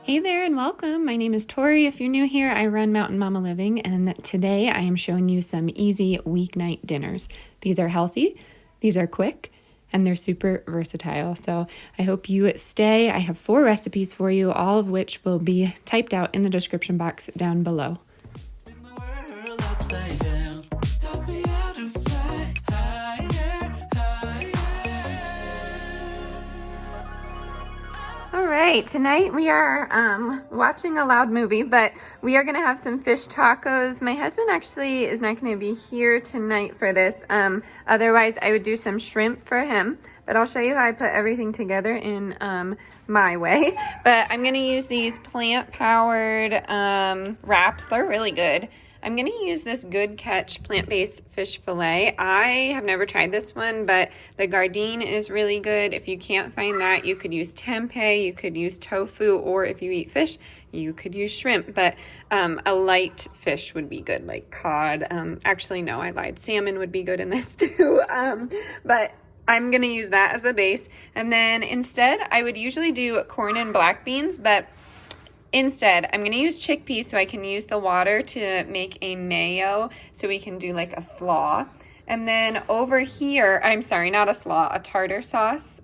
Hey there and welcome. My name is Tori. If you're new here, I run Mountain Mama Living, and today I am showing you some easy weeknight dinners. These are healthy, these are quick, and they're super versatile. So I hope you stay. I have 4 recipes for you, all of which will be typed out in the description box down below. All right, tonight we are watching a loud movie, but we are going to have some fish tacos. My husband actually is not going to be here tonight for this. Otherwise, I would do some shrimp for him, but I'll show you how I put everything together in my way. But I'm going to use these plant-powered wraps. They're really good. I'm going to use this Good Catch plant-based fish fillet. I have never tried this one, but the gardein is really good. If you can't find that, you could use tempeh, you could use tofu, or if you eat fish, you could use shrimp. But a light fish would be good, like cod. Actually, no, I lied. Salmon would be good in this too. But I'm going to use that as the base. And then instead, I would usually do corn and black beans, but instead, I'm going to use chickpeas so I can use the water to make a mayo so we can do like a slaw. And then over here, I'm sorry, not a slaw, a tartar sauce.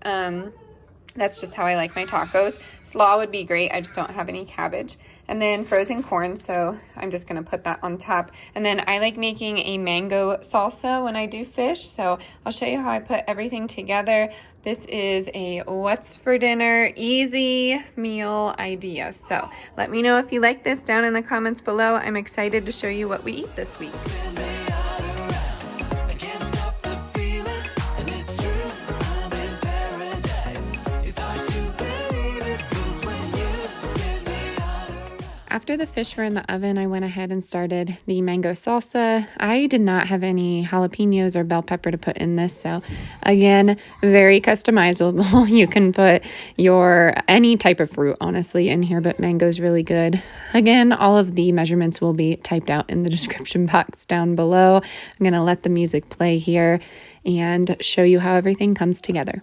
That's just how I like my tacos. Slaw would be great. I just don't have any cabbage. And then frozen corn, so I'm just going to put that on top. And then I like making a mango salsa when I do fish, so I'll show you how I put everything together. This is a what's for dinner easy meal idea. So let me know if you like this down in the comments below. I'm excited to show you what we eat this week. After the fish were in the oven, I went ahead and started the mango salsa. I did not have any jalapenos or bell pepper to put in this, so again, very customizable. You can put any type of fruit, honestly, in here, but mango's really good. Again, all of the measurements will be typed out in the description box down below. I'm going to let the music play here and show you how everything comes together.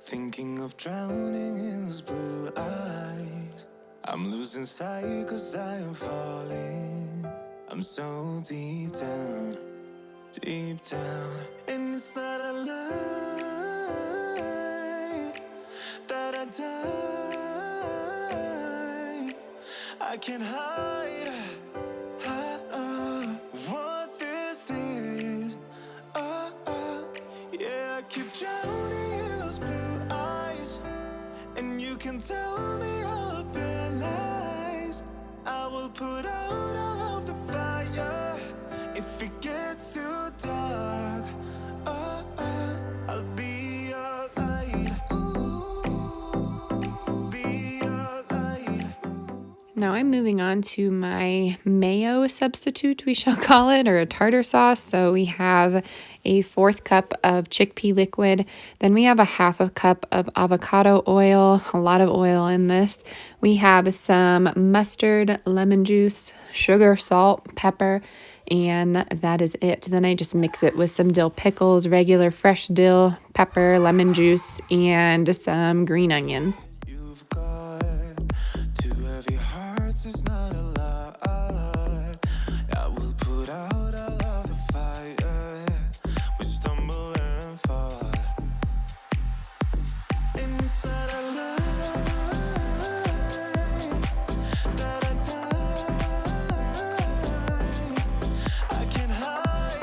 Thinking of drowning in those blue eyes. I'm losing sight 'cause I am falling. I'm so deep down. And it's not a lie that I die. I can't hide what this is. Yeah, I keep drowning in those blue eyes. And you can tell me all of your lies. I will put out all of the fire. If it gets too dark, I'll be your light. Be your light. Now I'm moving on to my mayo substitute, we shall call it, or a tartar sauce. So we have a 1/4 cup of chickpea liquid. Then we have a 1/2 cup of avocado oil, a lot of oil in this. We have some mustard, lemon juice, sugar, salt, pepper, and that is it. Then I just mix it with some dill pickles, regular fresh dill, pepper, lemon juice, and some green onion. You've got 2 heavy hearts, it's not a lie. I will put out all of the fire. We stumble and fall. And it's not a lie that I die. I can't hide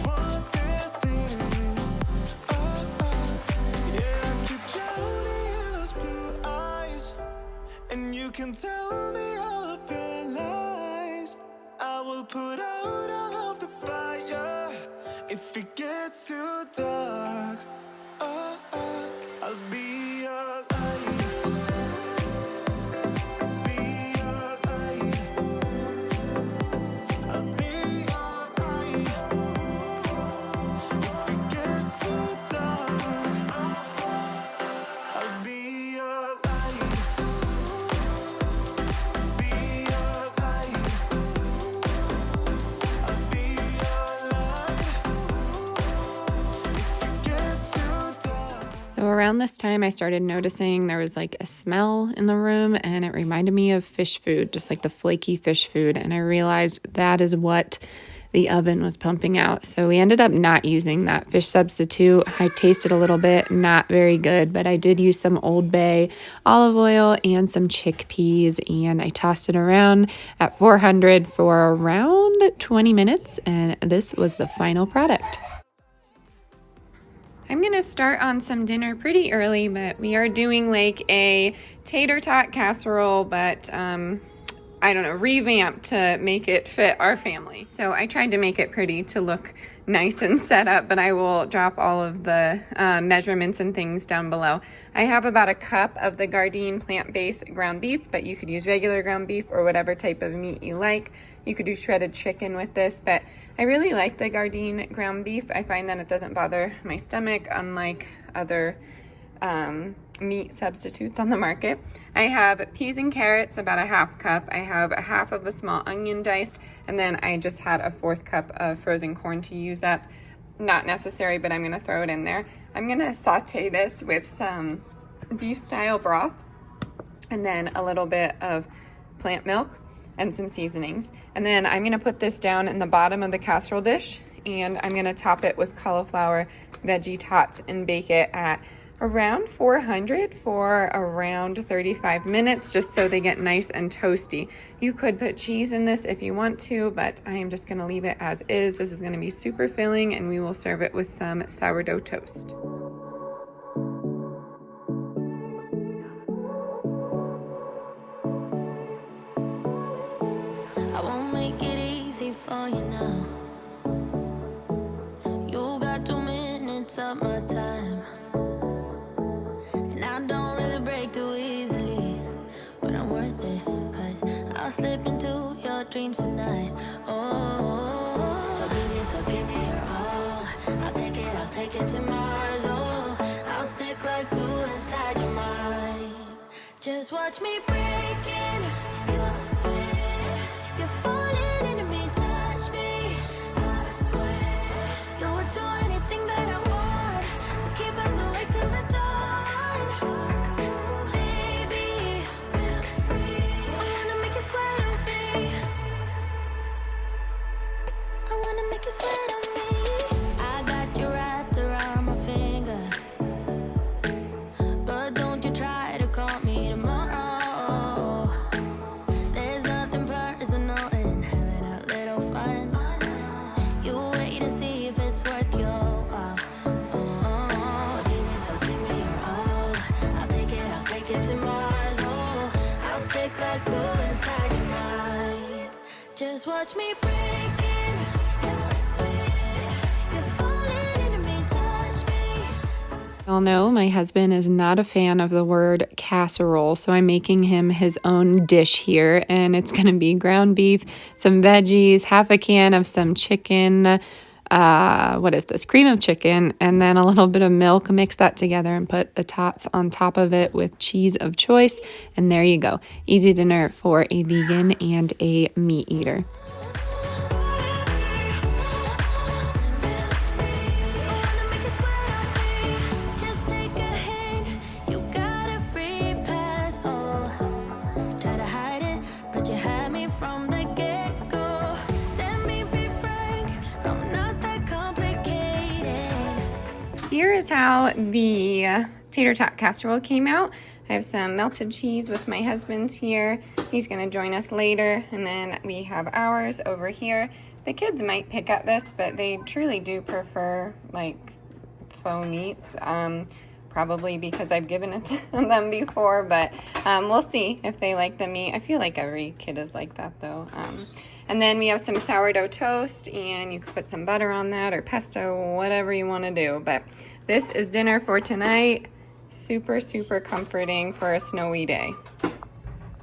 what this is. Yeah, I keep drowning in those blue eyes. And you can tell me all of your lies. I will put out all of the fire. If it gets too dark, I'll be your light. Be your light. I'll be your light. If it gets too dark, I'll be your light. Be your light. I'll be your light. If it gets too dark. around this time, I started noticing there was like a smell in the room, and it reminded me of fish food, just like the flaky fish food. And I realized that is what the oven was pumping out. So we ended up not using that fish substitute. I tasted a little bit, not very good, but I did use some Old Bay olive oil and some chickpeas, and I tossed it around at 400 for around 20 minutes, and this was the final product. I'm gonna start on some dinner pretty early, but we are doing like a tater tot casserole, but I don't know, revamped to make it fit our family. So I tried to make it pretty to look nice and set up, but I will drop all of the measurements and things down below. I have about a cup of the Gardein plant-based ground beef, but you could use regular ground beef or whatever type of meat you like. You could do shredded chicken with this, but I really like the Gardein ground beef. I find that it doesn't bother my stomach, unlike other meat substitutes on the market. I have peas and carrots, about a half cup. I have a half of a small onion diced, and then I just had a 4th cup of frozen corn to use up. Not necessary, but I'm gonna throw it in there. I'm gonna saute this with some beef style broth, and then a little bit of plant milk and some seasonings. And then I'm gonna put this down in the bottom of the casserole dish, and I'm gonna top it with cauliflower veggie tots and bake it at around 400 for around 35 minutes, just so they get nice and toasty. You could put cheese in this if you want to, but I am just gonna leave it as is. This is gonna be super filling, and we will serve it with some sourdough toast. I won't make it easy for you now. You got 2 minutes of my time. I don't really break too easily, but I'm worth it, 'cause I'll slip into your dreams tonight. Oh, so give me your all. I'll take it to Mars. Oh, I'll stick like glue inside your mind. Just watch me break it. You're sweet. You're falling into me, touch me. I swear you would do anything that I want, so keep us awake till the dawn. Just watch me break it. You're sweet. You're falling into me, touch me. Y'all know my husband is not a fan of the word casserole, so I'm making him his own dish here, and it's gonna be ground beef, some veggies, half a can of some chicken, what is this? Cream of chicken, and then a little bit of milk. Mix that together and put the tots on top of it with cheese of choice. And there you go. Easy dinner for a vegan and a meat eater. Here is how the tater tot casserole came out. I have some melted cheese with my husband's here. He's gonna join us later. And then we have ours over here. The kids might pick at this, but they truly do prefer like faux meats. Probably because I've given it to them before, but we'll see if they like the meat. I feel like every kid is like that though. And then we have some sourdough toast, and you could put some butter on that or pesto, whatever you want to do. But this is dinner for tonight. Super, super comforting for a snowy day.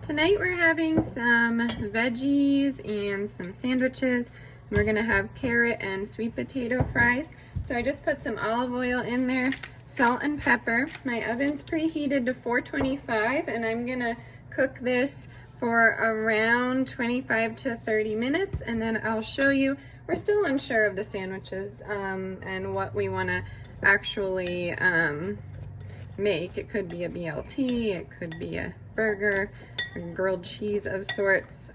Tonight we're having some veggies and some sandwiches. We're gonna have carrot and sweet potato fries. So I just put some olive oil in there, salt and pepper. My oven's preheated to 425, and I'm gonna cook this for around 25 to 30 minutes, and then I'll show you. We're still unsure of the sandwiches and what we want to actually make. It could be a BLT, it could be a burger, a grilled cheese of sorts.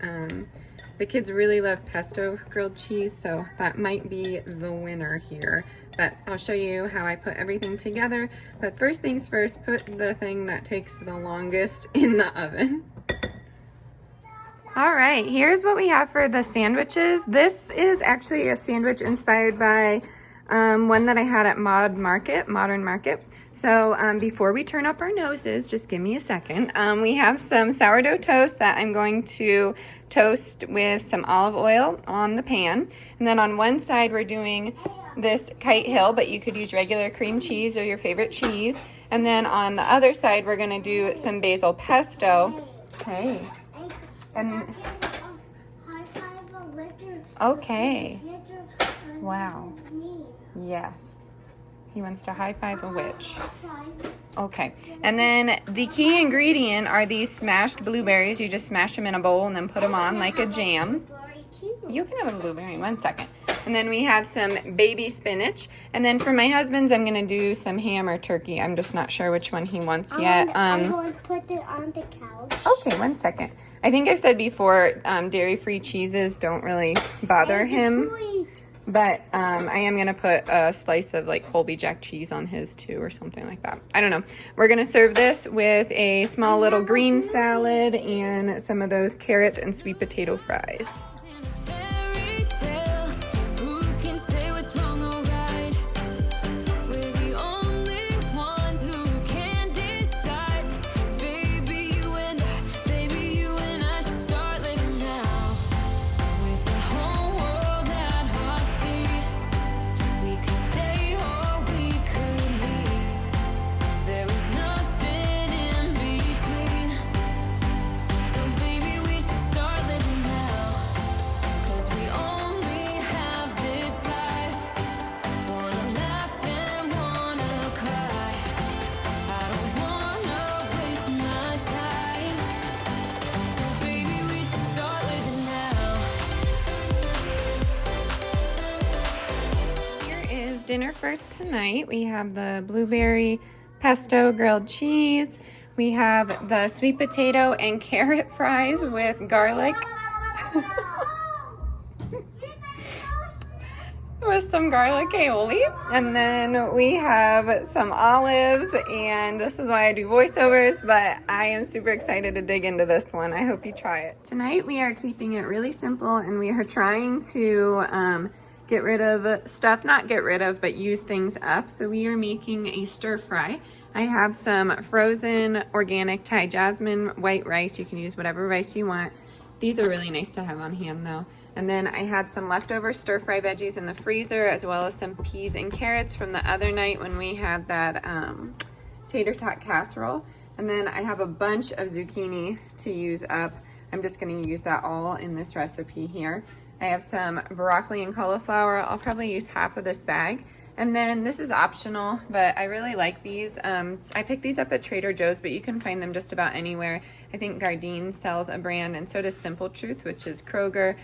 The kids really love pesto grilled cheese, so that might be the winner here. But I'll show you how I put everything together. But first things first, put the thing that takes the longest in the oven. All right, here's what we have for the sandwiches. This is actually a sandwich inspired by one that I had at Modern Market. So before we turn up our noses, just give me a second. We have some sourdough toast that I'm going to toast with some olive oil on the pan. And then on one side, we're doing this Kite Hill, but you could use regular cream cheese or your favorite cheese. And then on the other side, we're gonna do some basil pesto. Okay. And okay. Wow. Yes. He wants to high five a witch. Okay. And then the key ingredient are these smashed blueberries. You just smash them in a bowl and then put them on like a jam. You can have a blueberry in 1 second. And then we have some baby spinach. And then for my husband's, I'm going to do some ham or turkey. I'm just not sure which one he wants yet. I'm going to put it on the couch. Okay, 1 second. I think I've said before, dairy-free cheeses don't really bother him. But I am going to put a slice of like Colby Jack cheese on his too or something like that. I don't know. We're going to serve this with a small little green salad and some of those carrot and sweet potato fries. Dinner for tonight. We have the blueberry pesto grilled cheese. We have the sweet potato and carrot fries with garlic. With some garlic aioli. And then we have some olives, and this is why I do voiceovers, but I am super excited to dig into this one. I hope you try it. Tonight we are keeping it really simple, and we are trying to get rid of stuff, not get rid of, but use things up. So we are making a stir fry. I have some frozen organic Thai jasmine white rice. You can use whatever rice you want. These are really nice to have on hand though. And then I had some leftover stir fry veggies in the freezer, as well as some peas and carrots from the other night when we had that tater tot casserole. And then I have a bunch of zucchini to use up. I'm just gonna use that all in this recipe here. I have some broccoli and cauliflower. I'll probably use half of this bag. And then this is optional, but I really like these. I picked these up at Trader Joe's, but you can find them just about anywhere. I think Gardein sells a brand, and so does Simple Truth, which is Kroger.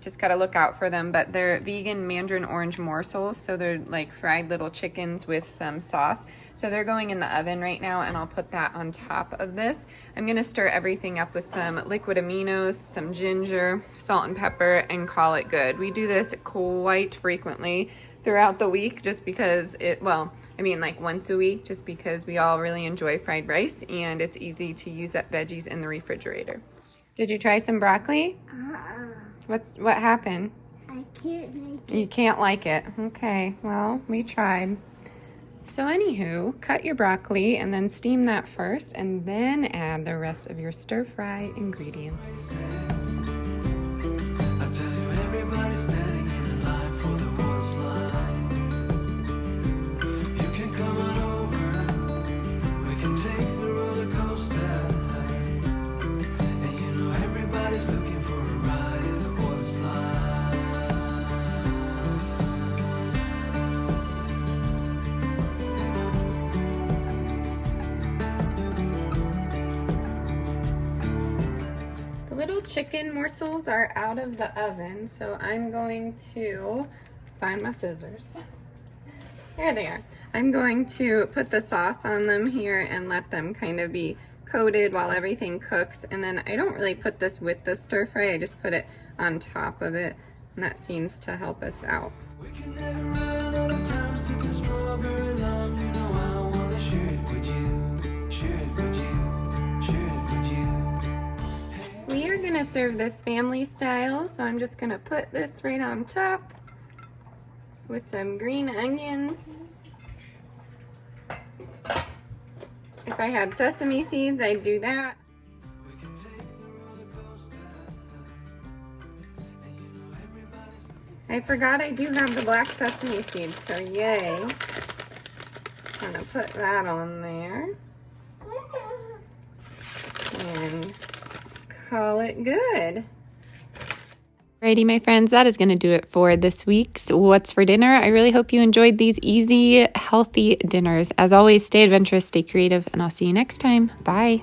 Just gotta look out for them, but they're vegan mandarin orange morsels, so they're like fried little chickens with some sauce. So they're going in the oven right now, and I'll put that on top of this. I'm gonna stir everything up with some liquid aminos, some ginger, salt and pepper, and call it good. We do this quite frequently throughout the week, just because like once a week, just because we all really enjoy fried rice, and it's easy to use up veggies in the refrigerator. Did you try some broccoli? What happened? I can't make it. You can't like it. Okay, well, we tried. So anywho, cut your broccoli and then steam that first, and then add the rest of your stir fry ingredients. I tell you, everybody's standing in line for the water slide. You can come on over. We can take the roller coaster. And you know everybody's looking for a ride in the water slide. Little chicken morsels are out of the oven, so I'm going to find my scissors. There they are. I'm going to put the sauce on them here and let them kind of be coated while everything cooks. And then I don't really put this with the stir fry, I just put it on top of it. And that seems to help us out. We can never run out of time sipping strawberry lime. You know I wanna share it with you. Share it with you. Share it with you. We are gonna serve this family style, so I'm just gonna put this right on top with some green onions. If I had sesame seeds, I'd do that. I forgot I do have the black sesame seeds, so yay. I'm gonna put that on there. And call it good. Alrighty, my friends, that is going to do it for this week's What's for Dinner. I really hope you enjoyed these easy, healthy dinners. As always, stay adventurous, stay creative, and I'll see you next time. Bye.